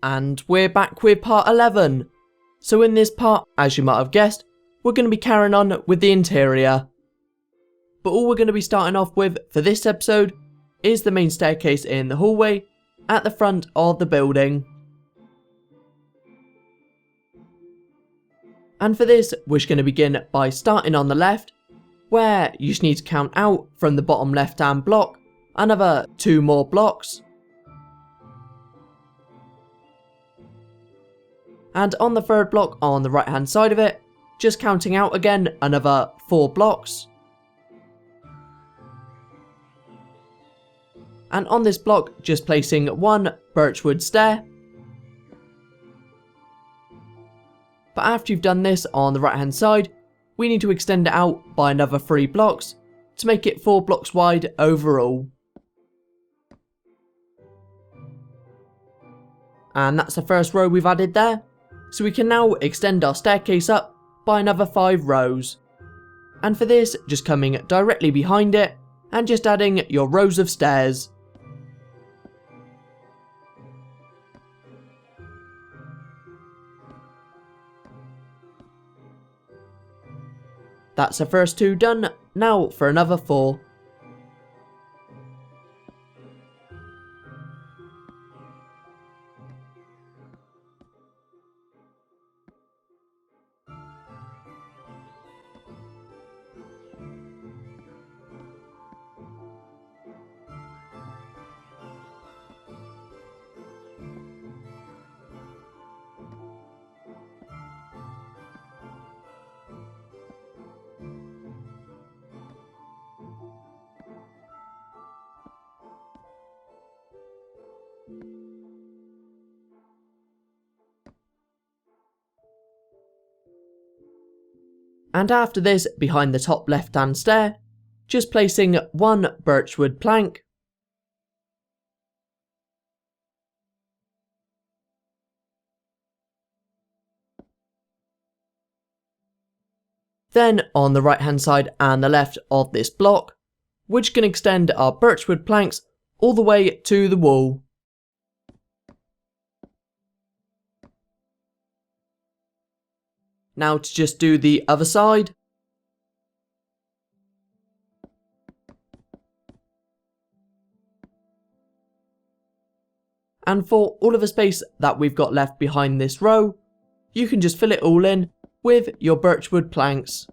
and we're back with part 11. So in this part, as you might have guessed, we're going to be carrying on with the interior. But all we're going to be starting off with for this episode is the main staircase in the hallway at the front of the building. And for this, we're just going to begin by starting on the left, where you just need to count out from the bottom left hand block another 2 more blocks. And on the third block on the right hand side of it, just counting out again another 4 blocks. And on this block, just placing 1 birchwood stair. But after you've done this on the right hand side, we need to extend it out by another 3 blocks to make it 4 blocks wide overall. And that's the first row we've added there. So we can now extend our staircase up by another 5 rows. And for this, just coming directly behind it and just adding your rows of stairs. That's the first 2 done, now for another 4. And after this, behind the top left hand stair, just placing 1 birchwood plank. Then on the right hand side and the left of this block, which can extend our birchwood planks all the way to the wall. Now to just do the other side. And for all of the space that we've got left behind this row, you can just fill it all in with your birchwood planks.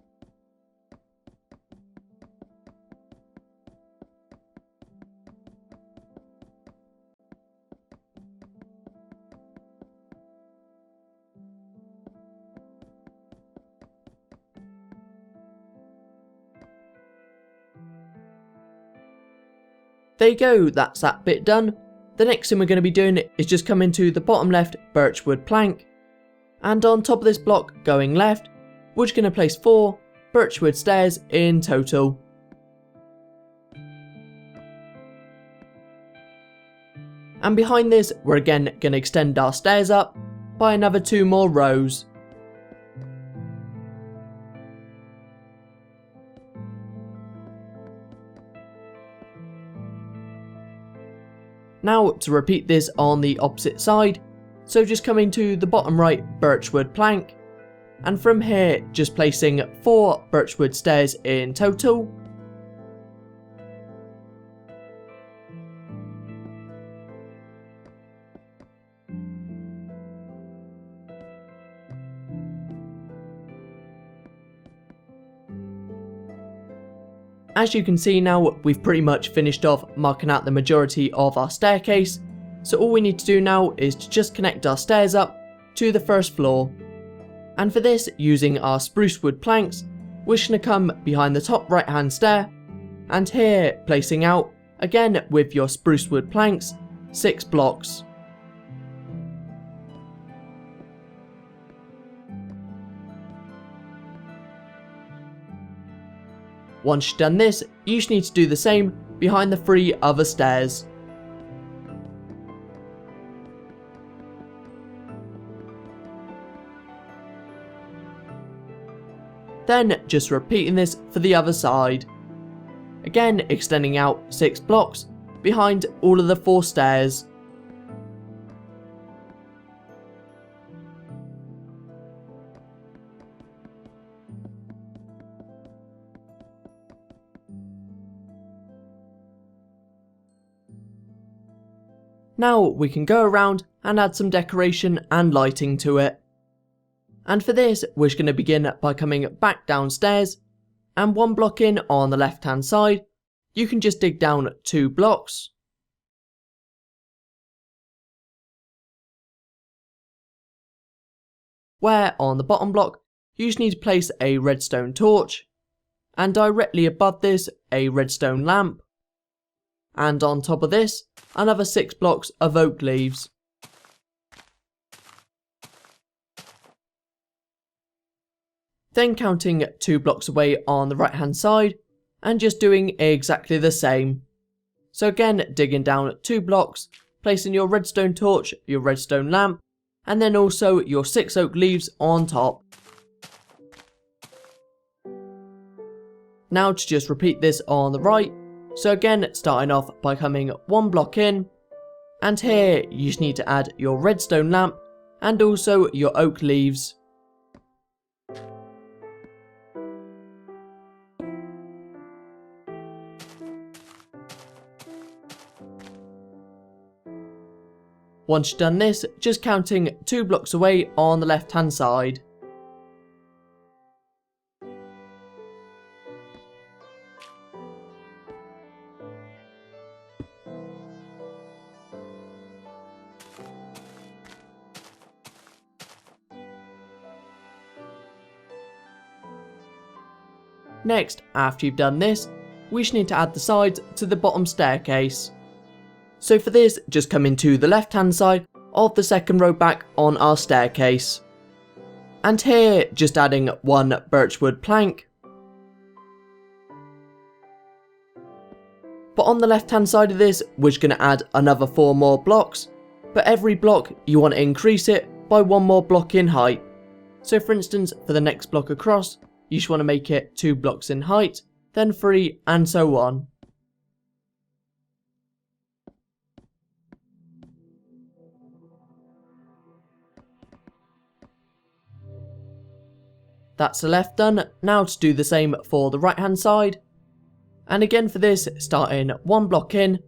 There you go, that's that bit done. The next thing we're going to be doing is just come into the bottom left birchwood plank. And on top of this block going left, we're just going to place 4 birchwood stairs in total. And behind this, we're again going to extend our stairs up by another 2 more rows. Now to repeat this on the opposite side, so just coming to the bottom right birchwood plank, and from here just placing 4 birchwood stairs in total. As you can see now, we've pretty much finished off marking out the majority of our staircase, so all we need to do now is to just connect our stairs up to the first floor. And for this, using our spruce wood planks, we're just going to come behind the top right hand stair, and here placing out, again with your spruce wood planks, 6 blocks. Once you've done this, you just need to do the same behind the 3 other stairs. Then just repeating this for the other side. Again extending out 6 blocks behind all of the 4 stairs. Now we can go around and add some decoration and lighting to it. And for this, we're just going to begin by coming back downstairs, and 1 block in on the left hand side, you can just dig down 2 blocks. Where on the bottom block, you just need to place a redstone torch, and directly above this, a redstone lamp, and on top of this, another 6 blocks of oak leaves. Then counting 2 blocks away on the right hand side, and just doing exactly the same. So again, digging down 2 blocks, placing your redstone torch, your redstone lamp, and then also your 6 oak leaves on top. Now to just repeat this on the right, so again starting off by coming 1 block in, and here you just need to add your redstone lamp and also your oak leaves. Once you've done this, just counting 2 blocks away on the left hand side. Next, after you've done this, we just need to add the sides to the bottom staircase. So for this, just come into the left hand side of the second row back on our staircase. And here, just adding 1 birchwood plank. But on the left hand side of this, we're just going to add another 4 more blocks. But every block, you want to increase it by 1 more block in height. So for instance, for the next block across, you just want to make it 2 blocks in height, then 3, and so on. That's the left done. Now to do the same for the right hand side. And again for this, starting 1 block in,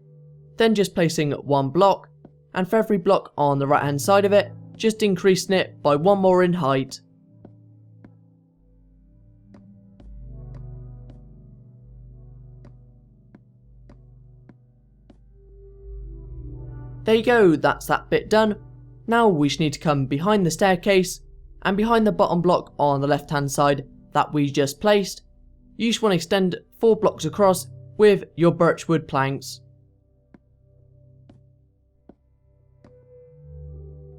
then just placing 1 block, and for every block on the right hand side of it, just increasing it by 1 more in height. There you go, that's that bit done. Now we just need to come behind the staircase, and behind the bottom block on the left hand side that we just placed, you just want to extend 4 blocks across with your birchwood planks.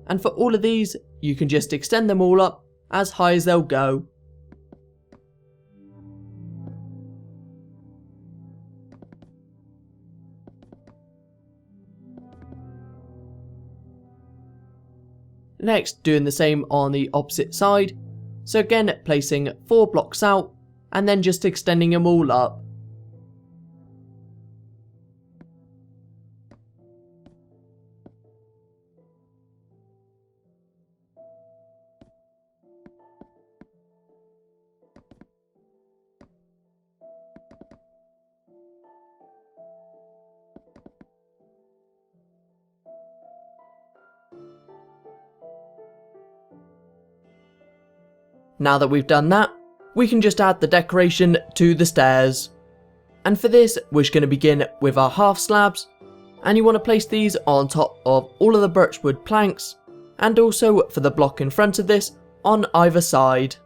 And for all of these, you can just extend them all up as high as they'll go. Next, doing the same on the opposite side, so again placing 4 blocks out and then just extending them all up. Now that we've done that, we can just add the decoration to the stairs. And for this, we're just going to begin with our half slabs, and you want to place these on top of all of the birchwood planks, and also for the block in front of this on either side.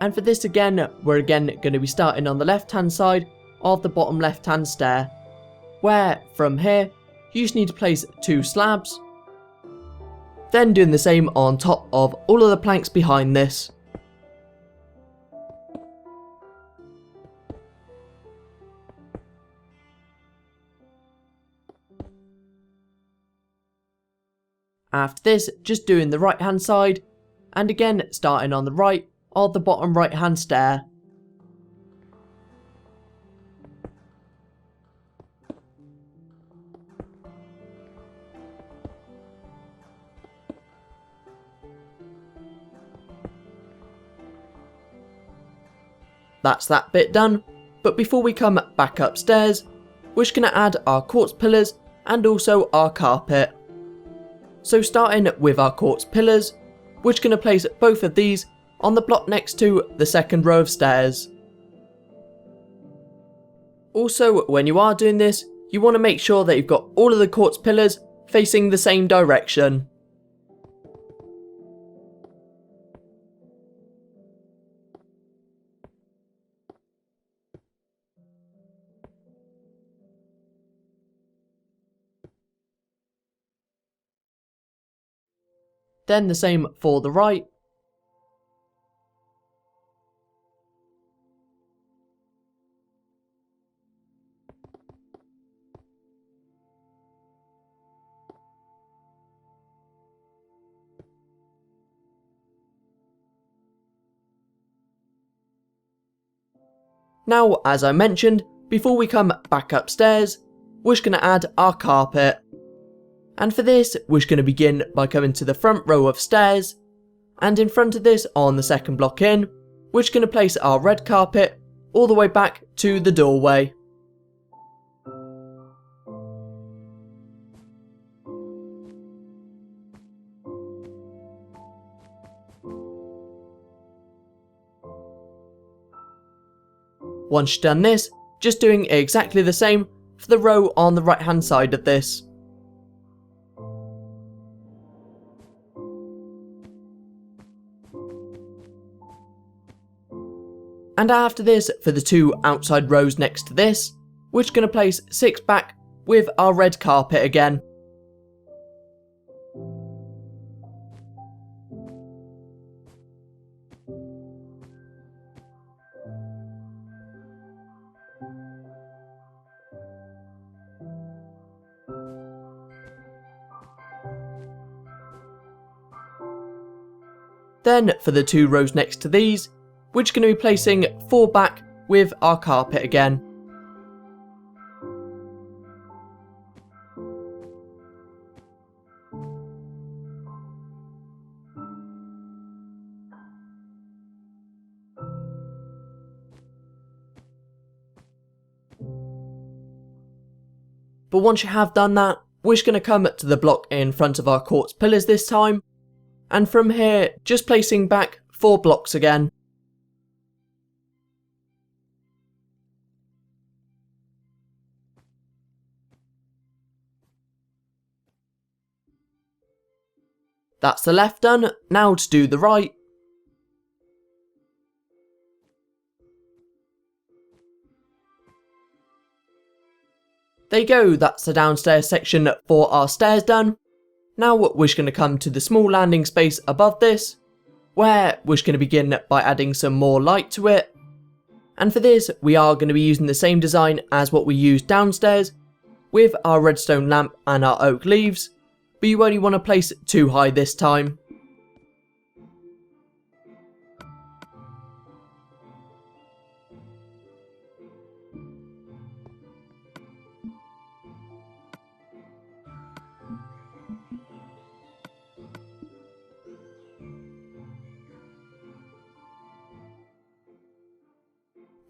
And for this again, we're again going to be starting on the left hand side of the bottom left hand stair, where from here, you just need to place 2 slabs. Then doing the same on top of all of the planks behind this. After this, just doing the right hand side, and again starting on the right of the bottom right hand stair. That's that bit done, but before we come back upstairs, we're just going to add our quartz pillars and also our carpet. So starting with our quartz pillars, we're just going to place both of these on the block next to the second row of stairs. Also, when you are doing this, you want to make sure that you've got all of the quartz pillars facing the same direction. Then the same for the right. Now, as I mentioned, before we come back upstairs, we're just going to add our carpet. And for this, we're just going to begin by coming to the front row of stairs, and in front of this, on the second block in, we're just going to place our red carpet all the way back to the doorway. Once you've done this, just doing exactly the same for the row on the right hand side of this. And after this, for the two outside rows next to this, we're just going to place 6 back with our red carpet again. Then for the 2 rows next to these, we're just going to be placing 4 back with our carpet again. But once you have done that, we're just going to come to the block in front of our quartz pillars this time, and from here, just placing back 4 blocks again. That's the left done, now to do the right. There you go, that's the downstairs section for our stairs done. Now we're just going to come to the small landing space above this, where we're just going to begin by adding some more light to it. And for this, we are going to be using the same design as what we used downstairs, with our redstone lamp and our oak leaves, but you only want to place 2 high this time.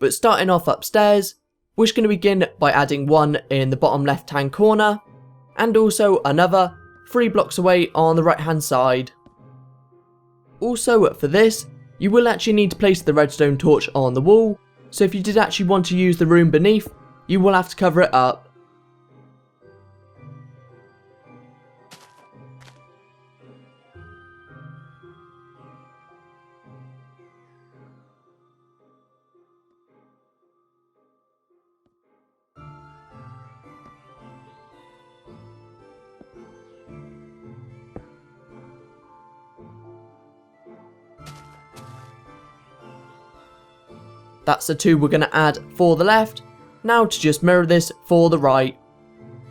But starting off upstairs, we're just going to begin by adding 1 in the bottom left hand corner, and also another 3 blocks away on the right hand side. Also for this, you will actually need to place the redstone torch on the wall, so if you did actually want to use the room beneath, you will have to cover it up. That's the 2 we're going to add for the left. Now to just mirror this for the right.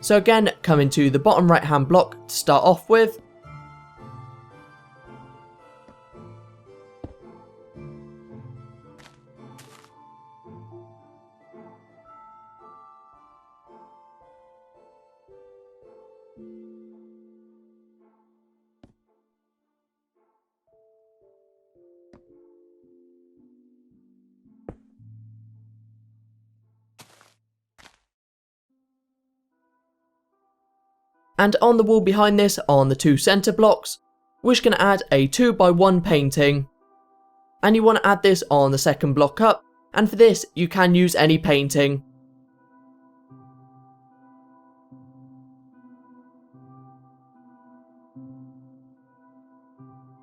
So again, coming to the bottom right hand block to start off with. And on the wall behind this, on the 2 centre blocks, we're just going to add a 2x1 painting. And you want to add this on the second block up, and for this you can use any painting.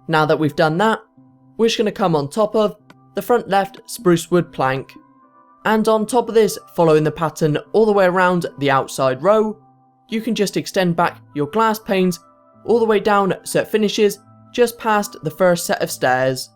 Now that we've done that, we're just going to come on top of the front left spruce wood plank. And on top of this, following the pattern all the way around the outside row, you can just extend back your glass panes all the way down so it finishes just past the first set of stairs.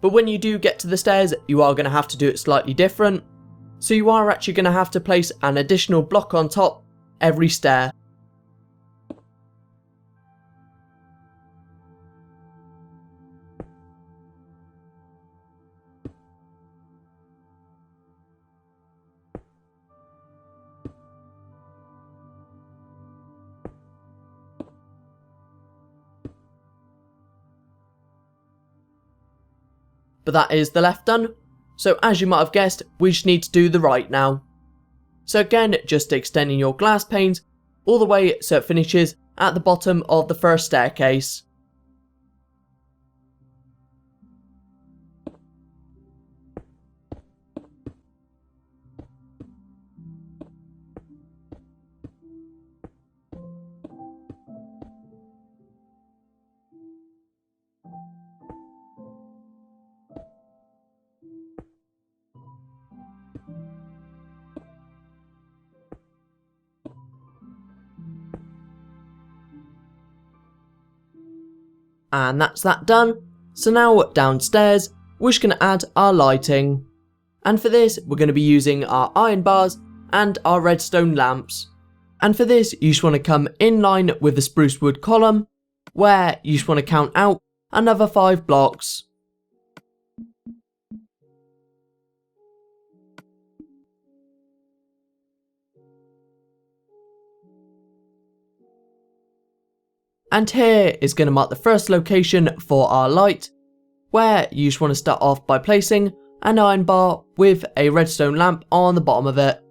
But when you do get to the stairs, you are going to have to do it slightly different. So you are actually going to have to place an additional block on top every stair. But that is the left done, so as you might have guessed, we just need to do the right now. So again, just extending your glass panes all the way so it finishes at the bottom of the first staircase. And that's that done. So now downstairs, we're just going to add our lighting. And for this, we're going to be using our iron bars and our redstone lamps. And for this, you just want to come in line with the spruce wood column, where you just want to count out another 5 blocks. And here is going to mark the first location for our light, where you just want to start off by placing an iron bar with a redstone lamp on the bottom of it.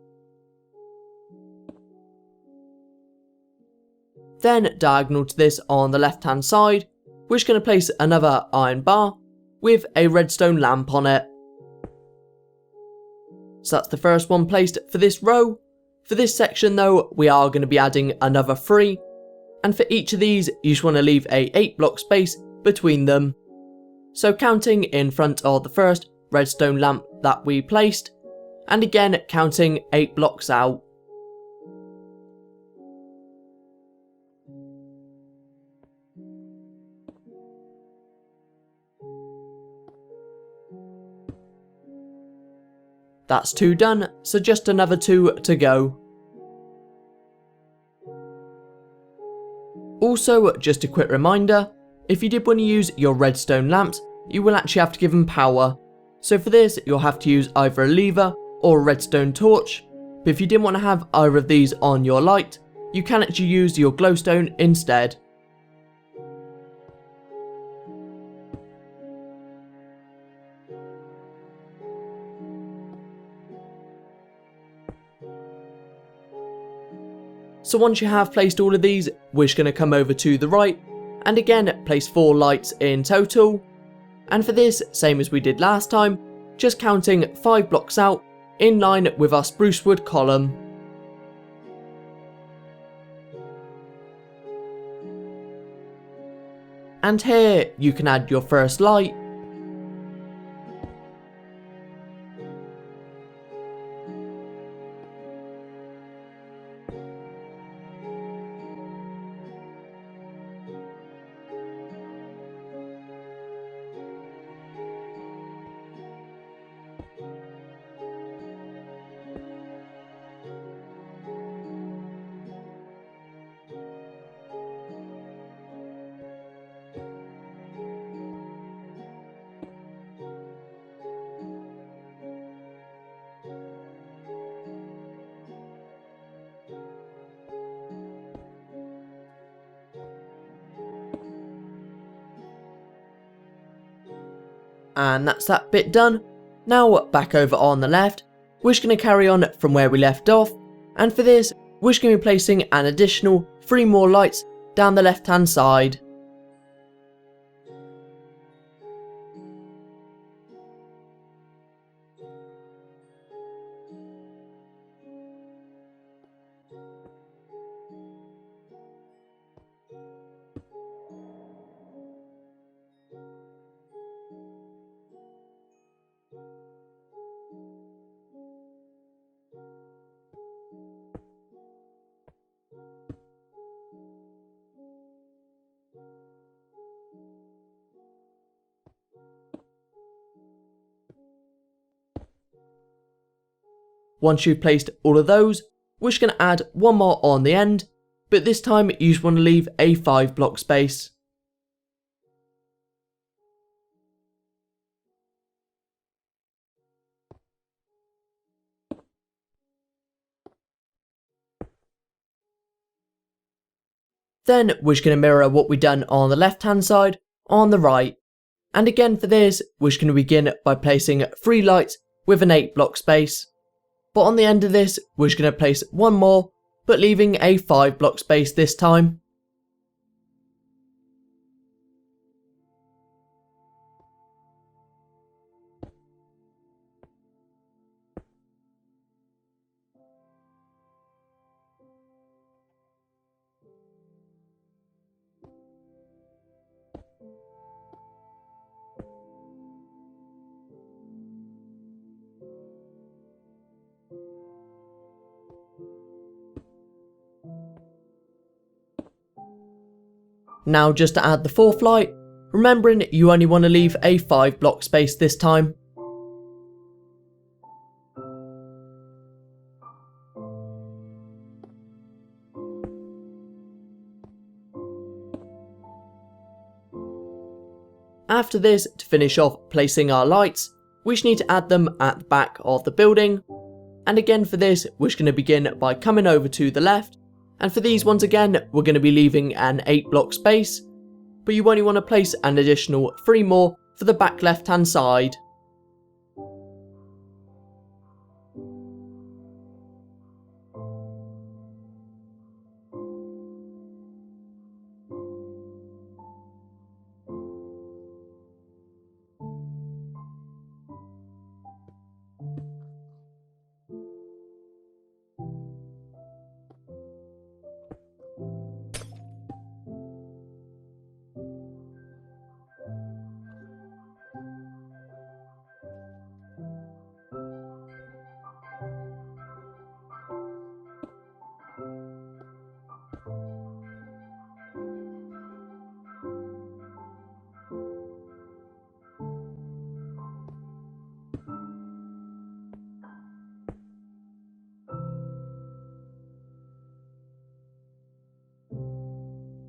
Then diagonal to this on the left hand side, we're just going to place another iron bar with a redstone lamp on it. So that's the first one placed for this row. For this section though, we are going to be adding another 3. And for each of these, you just want to leave a 8 block space between them. So counting in front of the first redstone lamp that we placed, and again counting 8 blocks out. That's 2 done, so just another 2 to go. Also, just a quick reminder, if you did want to use your redstone lamps, you will actually have to give them power. So for this, you'll have to use either a lever or a redstone torch. But if you didn't want to have either of these on your light, you can actually use your glowstone instead. So once you have placed all of these, we're just going to come over to the right, and again place 4 lights in total. And for this, same as we did last time, just counting 5 blocks out, in line with our spruce wood column. And here, you can add your first light. And that's that bit done. Now back over on the left, we're just going to carry on from where we left off, and for this we're just going to be placing an additional 3 more lights down the left hand side. Once you've placed all of those, we're just going to add one more on the end, but this time you just want to leave a 5 block space. Then we're just going to mirror what we've done on the left hand side on the right. And again for this, we're just going to begin by placing 3 lights with an 8 block space. But on the end of this, we're just going to place one more, but leaving a 5 block space this time. Now just to add the 4th light, remembering you only want to leave a 5 block space this time. After this, to finish off placing our lights, we just need to add them at the back of the building. And again for this, we're just going to begin by coming over to the left. And for these ones again, we're going to be leaving an 8 block space, but you only want to place an additional 3 more for the back left hand side.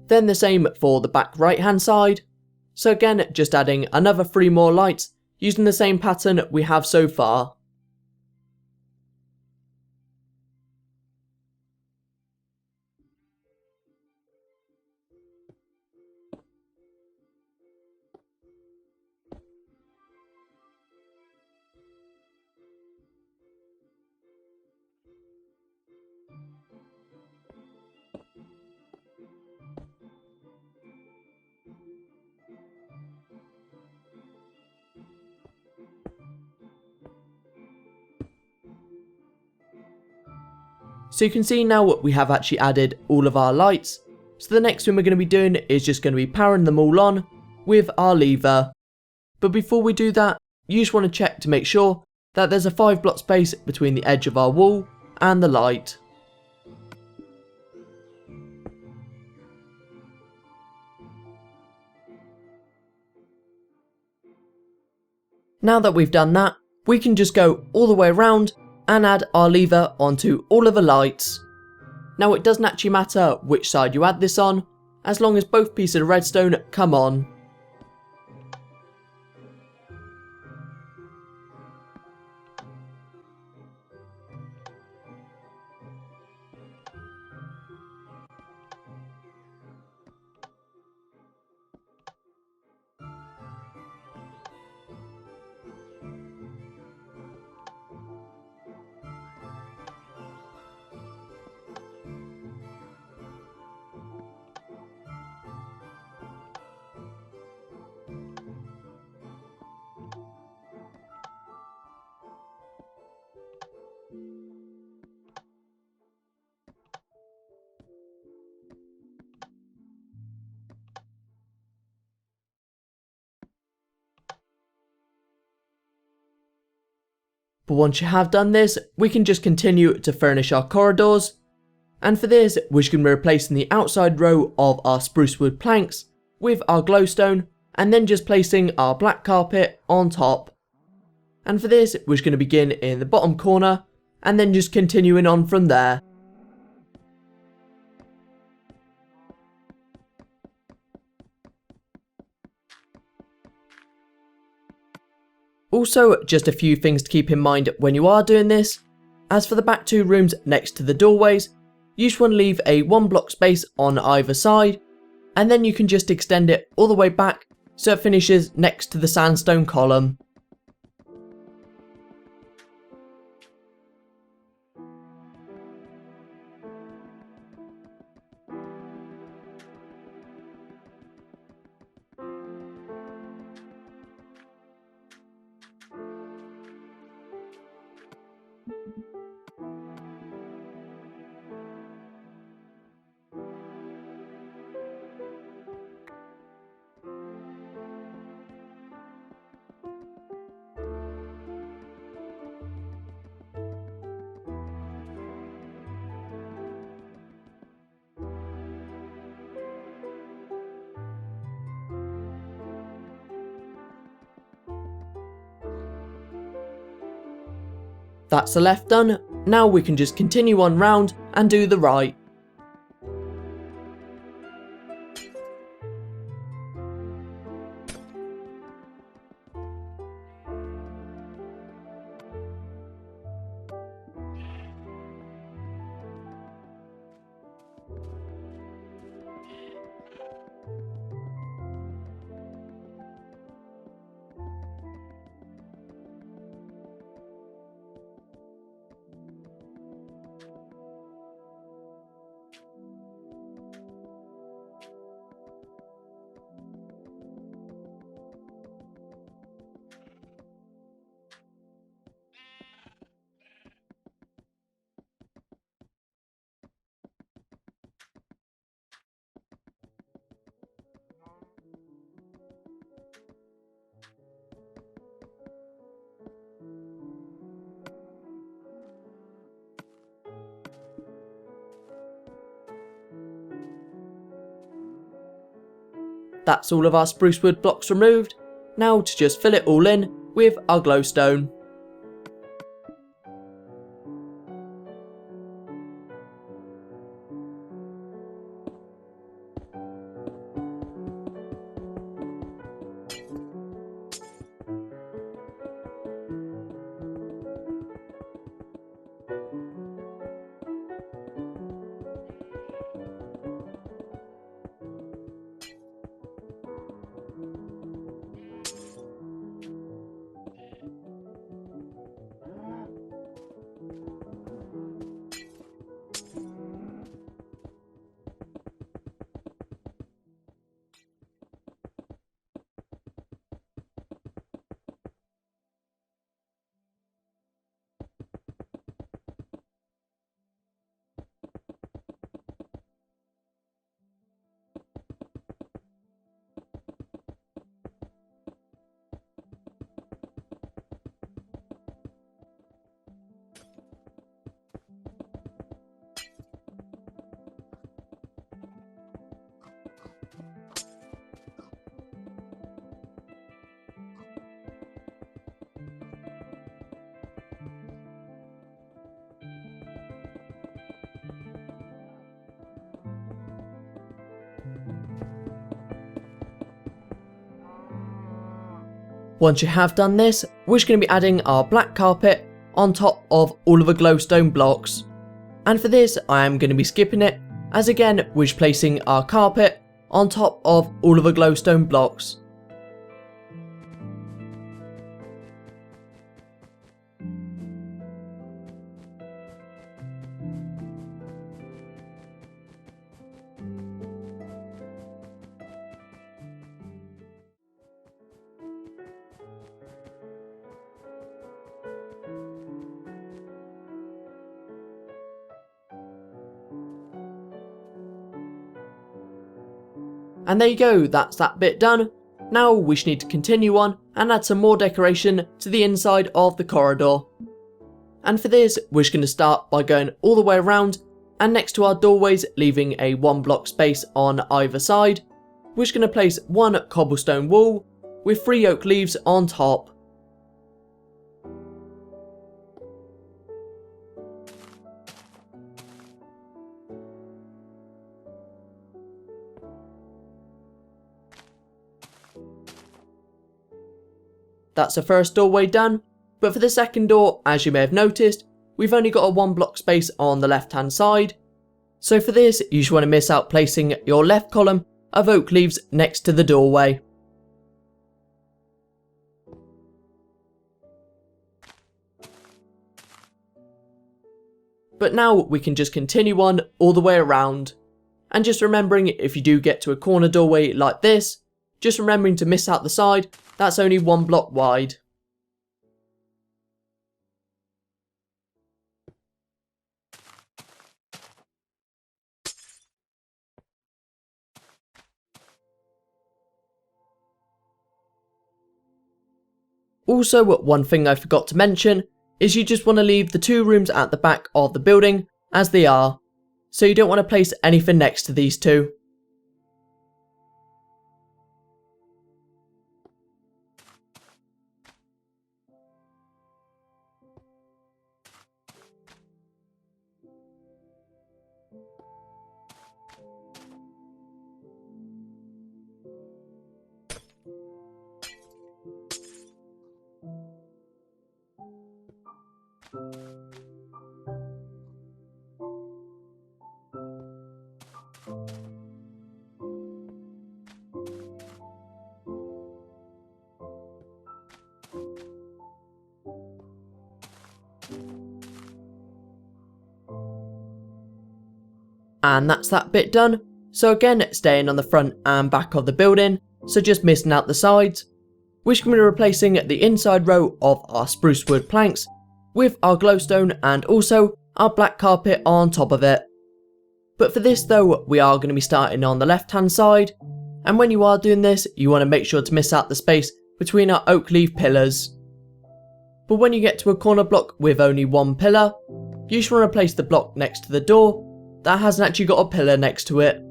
Then the same for the back right hand side. So again, just adding another 3 more lights using the same pattern we have so far. So you can see now we have actually added all of our lights. So the next thing we're going to be doing is just going to be powering them all on with our lever. But before we do that, you just want to check to make sure that there's a 5 block space between the edge of our wall and the light. Now that we've done that, we can just go all the way around and add our lever onto all of the lights. Now it doesn't actually matter which side you add this on, as long as both pieces of redstone come on. But once you have done this, we can just continue to furnish our corridors. And for this, we're just going to be replacing the outside row of our spruce wood planks with our glowstone, and then just placing our black carpet on top. And for this, we're just going to begin in the bottom corner, and then just continuing on from there. Also, just a few things to keep in mind when you are doing this. As for the back two rooms next to the doorways, you just want to leave a 1 block space on either side, and then you can just extend it all the way back so it finishes next to the sandstone column. That's the left done. Now we can just continue on round and do the right. That's all of our spruce wood blocks removed. Now to just fill it all in with our glowstone. Once you have done this, we're just going to be adding our black carpet on top of all of the glowstone blocks. And for this, I am going to be skipping it, as again, we're just placing our carpet on top of all of the glowstone blocks. And there you go, that's that bit done. Now we just need to continue on and add some more decoration to the inside of the corridor. And for this, we're just going to start by going all the way around, and next to our doorways, leaving a 1 block space on either side, we're just going to place 1 cobblestone wall with 3 oak leaves on top. That's the first doorway done, but for the second door, as you may have noticed, we've only got a 1 block space on the left hand side. So for this, you just want to miss out placing your left column of oak leaves next to the doorway. But now we can just continue on all the way around. And just remembering, if you do get to a corner doorway like this, just remembering to miss out the side that's only 1 block wide. Also, one thing I forgot to mention is you just want to leave the 2 rooms at the back of the building as they are, so you don't want to place anything next to these 2. And that's that bit done. So again, staying on the front and back of the building, so just missing out the sides, we're just going to be replacing the inside row of our spruce wood planks with our glowstone and also our black carpet on top of it. But for this though, we are going to be starting on the left hand side, and when you are doing this, you want to make sure to miss out the space between our oak leaf pillars. But when you get to a corner block with only 1 pillar, you just want to place the block next to the door that hasn't actually got a pillar next to it.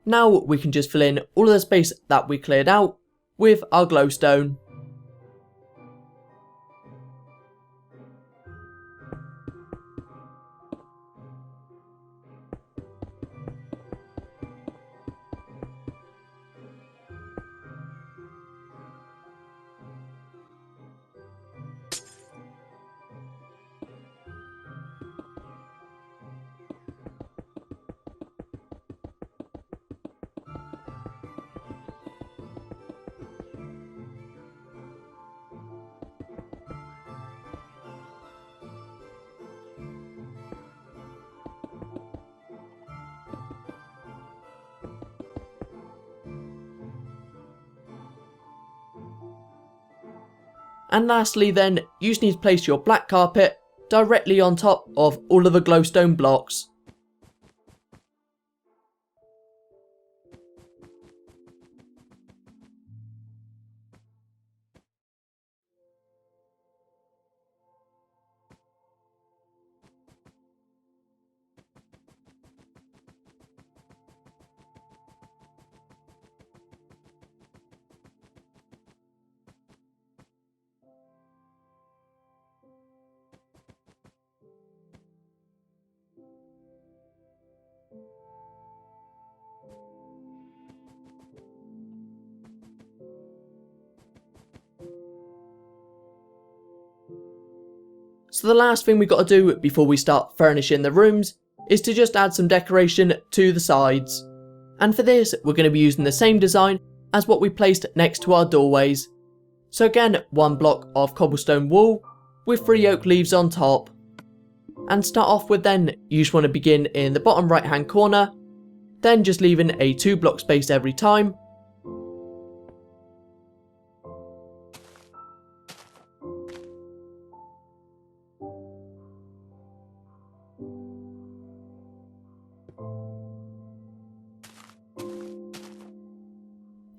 Now we can just fill in all of the space that we cleared out with our glowstone. And lastly then, you just need to place your black carpet directly on top of all of the glowstone blocks. So the last thing we've got to do before we start furnishing the rooms is to just add some decoration to the sides. And for this, we're going to be using the same design as what we placed next to our doorways. So again, one block of cobblestone wall with 3 oak leaves on top. And start off with then, you just want to begin in the bottom right hand corner, then just leaving a 2 block space every time.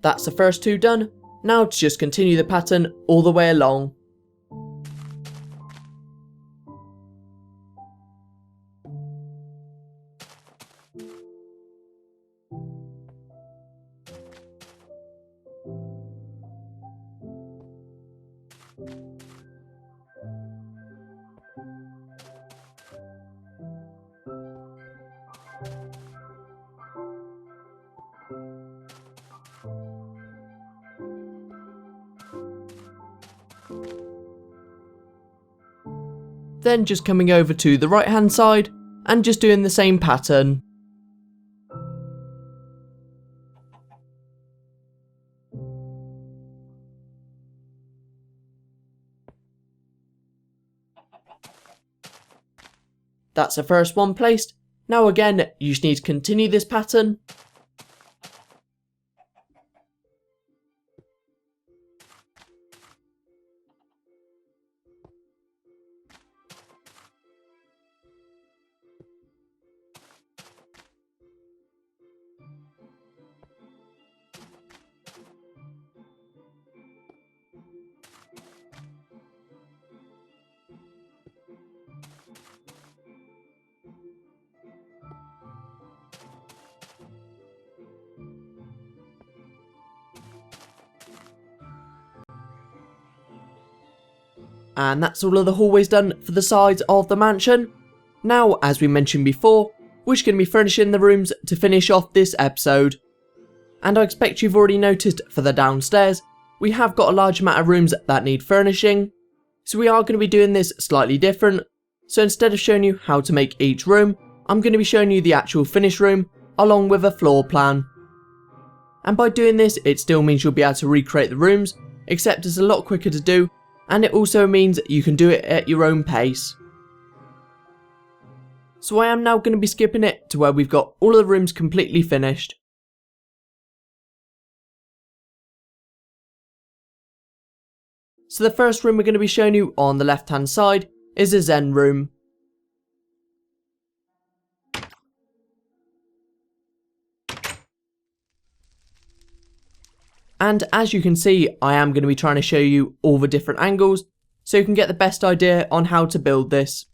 That's the first 2 done. Now to just continue the pattern all the way along. Then just coming over to the right hand side and just doing the same pattern. That's the first one placed. Now again, you just need to continue this pattern. And that's all of the hallways done for the sides of the mansion. Now, as we mentioned before, we're just going to be furnishing the rooms to finish off this episode. And I expect you've already noticed for the downstairs, we have got a large amount of rooms that need furnishing. So we are going to be doing this slightly different. So instead of showing you how to make each room, I'm going to be showing you the actual finished room along with a floor plan. And by doing this, it still means you'll be able to recreate the rooms, except it's a lot quicker to do. And it also means you can do it at your own pace. So I am now going to be skipping it to where we've got all of the rooms completely finished. So the first room we're going to be showing you on the left hand side is a Zen room. And as you can see, I am going to be trying to show you all the different angles so you can get the best idea on how to build this.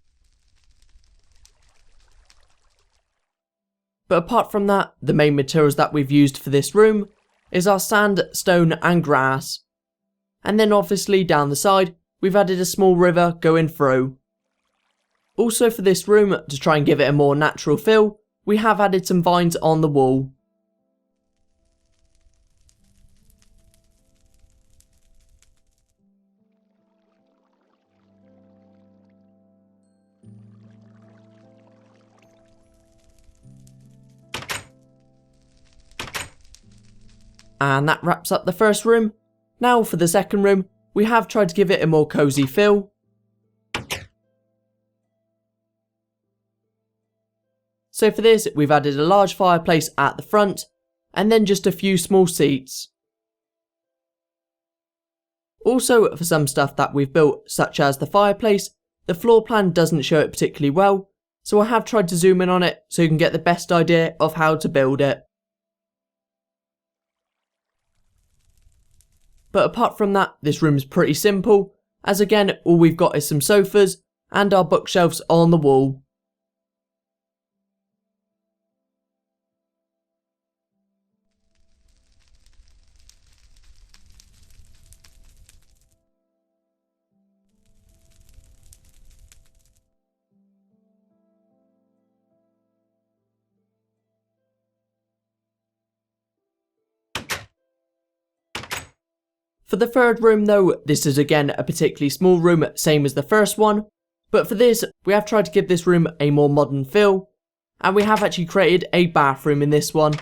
But apart from that, the main materials that we've used for this room is our sand, stone and grass. And then obviously down the side, we've added a small river going through. Also for this room, to try and give it a more natural feel, we have added some vines on the wall. And that wraps up the first room. Now for the second room, we have tried to give it a more cozy feel. So for this, we've added a large fireplace at the front, and then just a few small seats. Also, for some stuff that we've built, such as the fireplace, the floor plan doesn't show it particularly well, so I have tried to zoom in on it so you can get the best idea of how to build it. But apart from that, this room is pretty simple, as again, all we've got is some sofas and our bookshelves on the wall. For the third room though, this is again a particularly small room, same as the first one, But for this, we have tried to give this room a more modern feel, and we have actually created a bathroom in this one.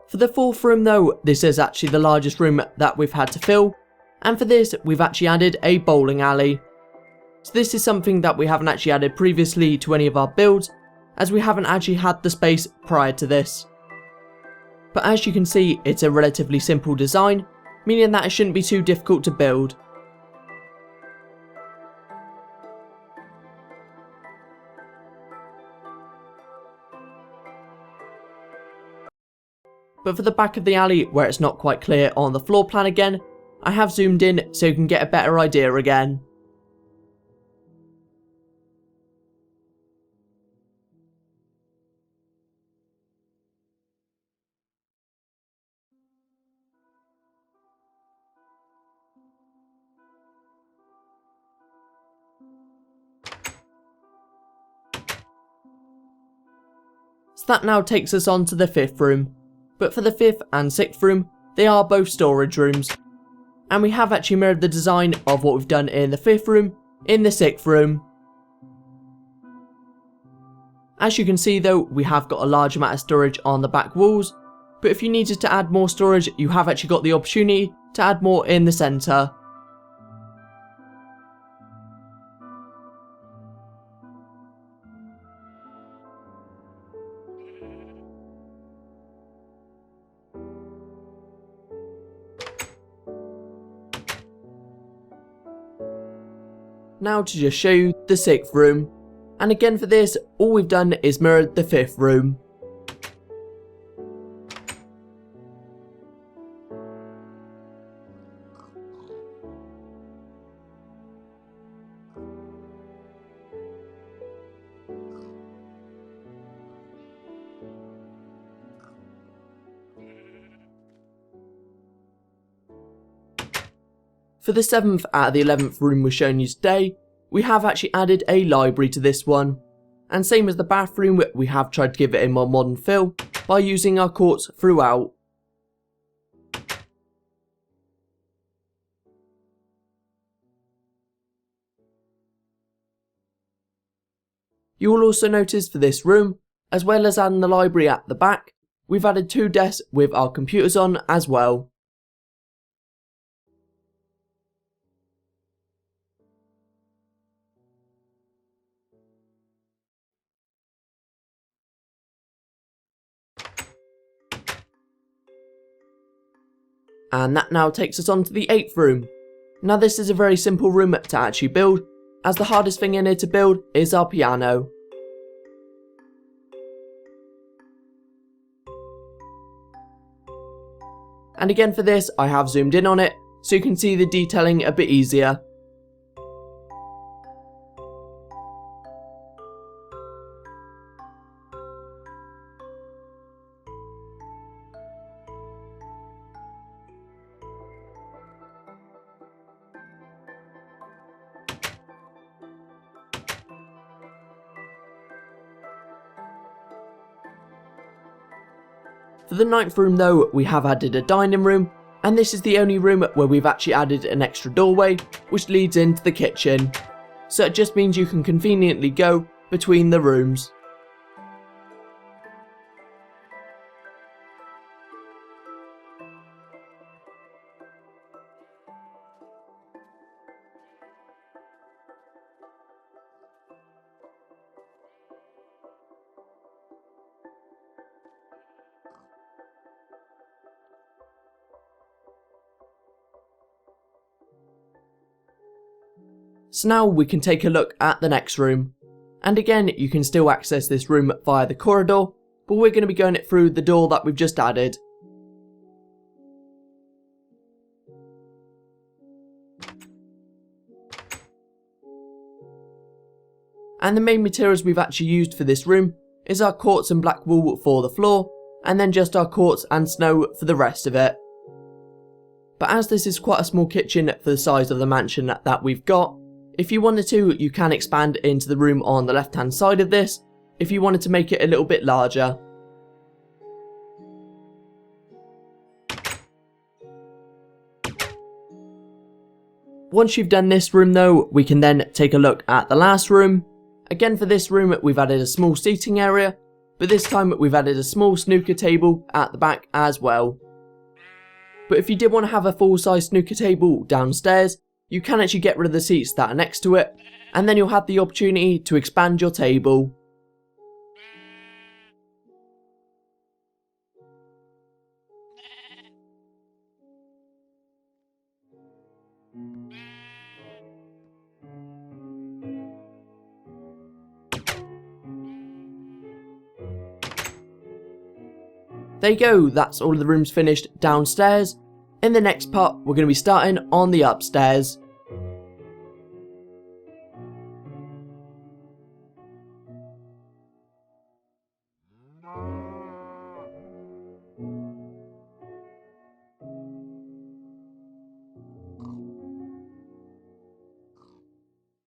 For the fourth room though, this is actually the largest room that we've had to fill, and for this we've actually added a bowling alley. So this is something that we haven't actually added previously to any of our builds, as we haven't actually had the space prior to this. But as you can see, it's a relatively simple design, meaning that it shouldn't be too difficult to build. But for the back of the alley, where it's not quite clear on the floor plan again, I have zoomed in so you can get a better idea again. So that now takes us on to the fifth room. But for the fifth and sixth room, they are both storage rooms. And we have actually mirrored the design of what we've done in the fifth room in the sixth room. As you can see though, we have got a large amount of storage on the back walls, but if you needed to add more storage, you have actually got the opportunity to add more in the centre. Now to just show you the sixth room, and again for this, all we've done is mirrored the fifth room. For the 7th out of the 11th room we're showing you today, we have actually added a library to this one. And same as the bathroom, we have tried to give it a more modern feel by using our quartz throughout. You will also notice for this room, as well as adding the library at the back, we've added 2 desks with our computers on as well. And that now takes us on to the 8th room. Now this is a very simple room to actually build, as the hardest thing in here to build is our piano. And again for this, I have zoomed in on it, so you can see the detailing a bit easier. For the 9th room though, we have added a dining room, and this is the only room where we've actually added an extra doorway, which leads into the kitchen. So it just means you can conveniently go between the rooms. So now we can take a look at the next room. And again, you can still access this room via the corridor, but we're going to be going it through the door that we've just added. And the main materials we've actually used for this room is our quartz and black wool for the floor, and then just our quartz and snow for the rest of it. But as this is quite a small kitchen for the size of the mansion that we've got, if you wanted to, you can expand into the room on the left hand side of this, if you wanted to make it a little bit larger. Once you've done this room though, we can then take a look at the last room. Again for this room we've added a small seating area, but this time we've added a small snooker table at the back as well. But if you did want to have a full size snooker table downstairs, you can actually get rid of the seats that are next to it, and then you'll have the opportunity to expand your table. There you go, that's all of the rooms finished downstairs. In the next part, we're going to be starting on the upstairs.